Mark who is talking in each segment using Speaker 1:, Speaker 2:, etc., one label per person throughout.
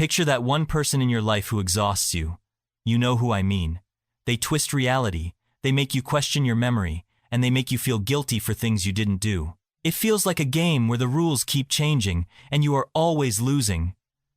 Speaker 1: Picture that one person in your life who exhausts you. You know who I mean. They twist reality, they make you question your memory, and they make you feel guilty for things you didn't do. It feels like a game where the rules keep changing, and you are always losing.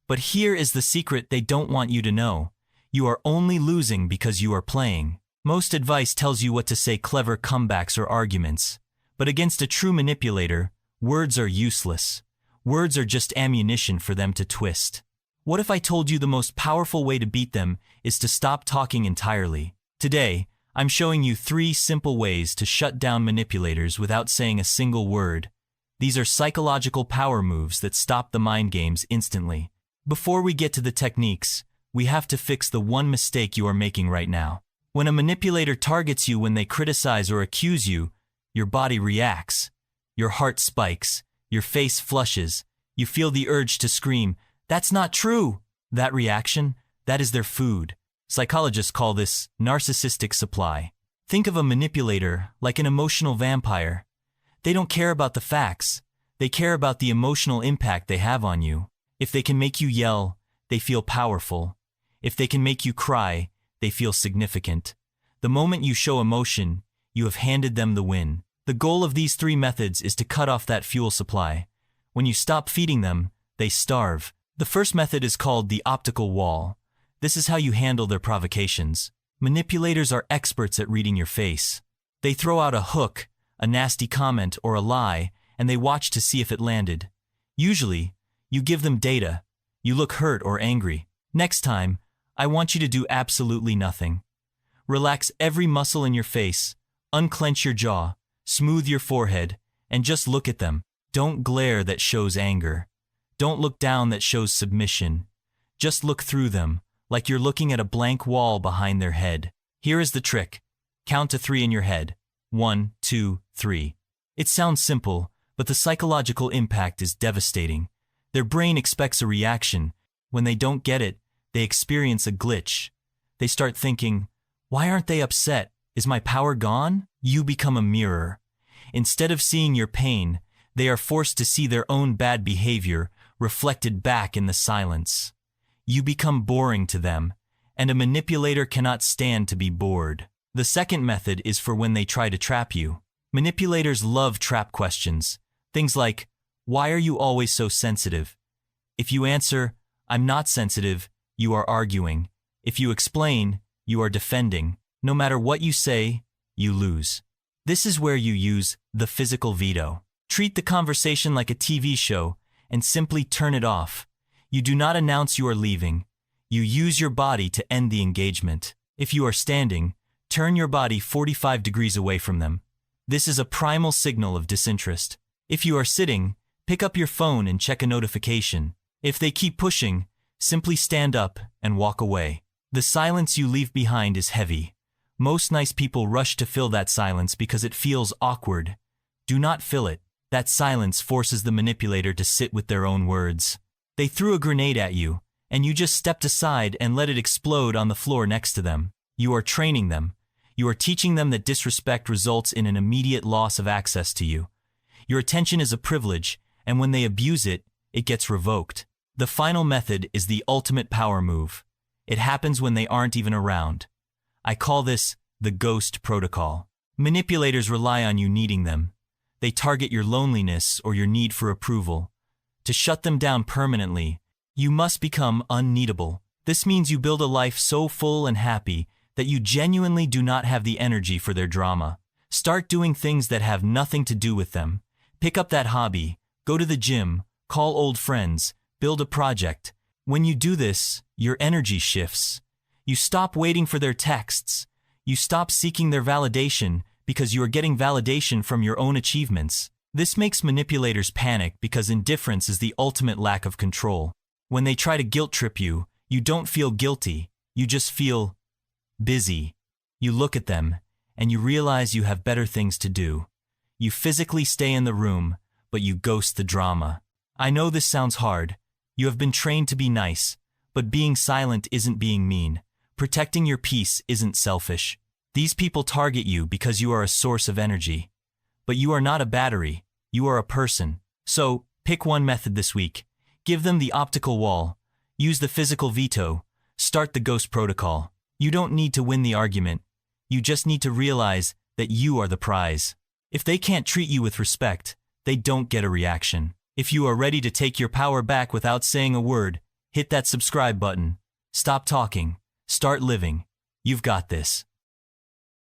Speaker 1: But here is the secret they don't want you to know. You are only losing because you are playing. Most advice tells you what to say, clever comebacks or arguments. But against a true manipulator, words are useless. Words are just ammunition for them to twist. What if I told you the most powerful way to beat them is to stop talking entirely? Today, I'm showing you 3 simple ways to shut down manipulators without saying a single word. These are psychological power moves that stop the mind games instantly. Before we get to the techniques, we have to fix the one mistake you are making right now. When a manipulator targets you when they criticize or accuse you, your body reacts. Your heart spikes, your face flushes, you feel the urge to scream, "That's not true!" That reaction, that is their food. Psychologists call this narcissistic supply. Think of a manipulator like an emotional vampire. They don't care about the facts. They care about the emotional impact they have on you. If they can make you yell, they feel powerful. If they can make you cry, they feel significant. The moment you show emotion, you have handed them the win. The goal of these 3 methods is to cut off that fuel supply. When you stop feeding them, they starve. The first method is called the optical wall. This is how you handle their provocations. Manipulators are experts at reading your face. They throw out a hook, a nasty comment, or a lie, and they watch to see if it landed. Usually, you give them data. You look hurt or angry. Next time, I want you to do absolutely nothing. Relax every muscle in your face, unclench your jaw, smooth your forehead, and just look at them. Don't glare, that shows anger. Don't look down, that shows submission. Just look through them, like you're looking at a blank wall behind their head. Here is the trick. Count to 3 in your head. 1, 2, 3. It sounds simple, but the psychological impact is devastating. Their brain expects a reaction. When they don't get it, they experience a glitch. They start thinking, "Why aren't they upset? Is my power gone?" You become a mirror. Instead of seeing your pain, they are forced to see their own bad behavior reflected back in the silence. You become boring to them, and a manipulator cannot stand to be bored. The second method is for when they try to trap you. Manipulators love trap questions. Things like, "Why are you always so sensitive?" If you answer, "I'm not sensitive," you are arguing. If you explain, you are defending. No matter what you say, you lose. This is where you use the physical veto. Treat the conversation like a TV show and simply turn it off. You do not announce you are leaving. You use your body to end the engagement. If you are standing, turn your body 45 degrees away from them. This is a primal signal of disinterest. If you are sitting, pick up your phone and check a notification. If they keep pushing, simply stand up and walk away. The silence you leave behind is heavy. Most nice people rush to fill that silence because it feels awkward. Do not fill it. That silence forces the manipulator to sit with their own words. They threw a grenade at you, and you just stepped aside and let it explode on the floor next to them. You are training them. You are teaching them that disrespect results in an immediate loss of access to you. Your attention is a privilege, and when they abuse it, it gets revoked. The final method is the ultimate power move. It happens when they aren't even around. I call this the ghost protocol. Manipulators rely on you needing them. They target your loneliness or your need for approval. To shut them down permanently, you must become unneedable. This means you build a life so full and happy that you genuinely do not have the energy for their drama. Start doing things that have nothing to do with them. Pick up that hobby, go to the gym, call old friends, build a project. When you do this, your energy shifts. You stop waiting for their texts. You stop seeking their validation because you are getting validation from your own achievements. This makes manipulators panic because indifference is the ultimate lack of control. When they try to guilt trip you, you don't feel guilty. You just feel busy. You look at them, and you realize you have better things to do. You physically stay in the room, but you ghost the drama. I know this sounds hard. You have been trained to be nice, but being silent isn't being mean. Protecting your peace isn't selfish. These people target you because you are a source of energy. But you are not a battery, you are a person. So, pick one method this week. Give them the optical wall. Use the physical veto. Start the ghost protocol. You don't need to win the argument. You just need to realize that you are the prize. If they can't treat you with respect, they don't get a reaction. If you are ready to take your power back without saying a word, hit that subscribe button. Stop talking. Start living. You've got this.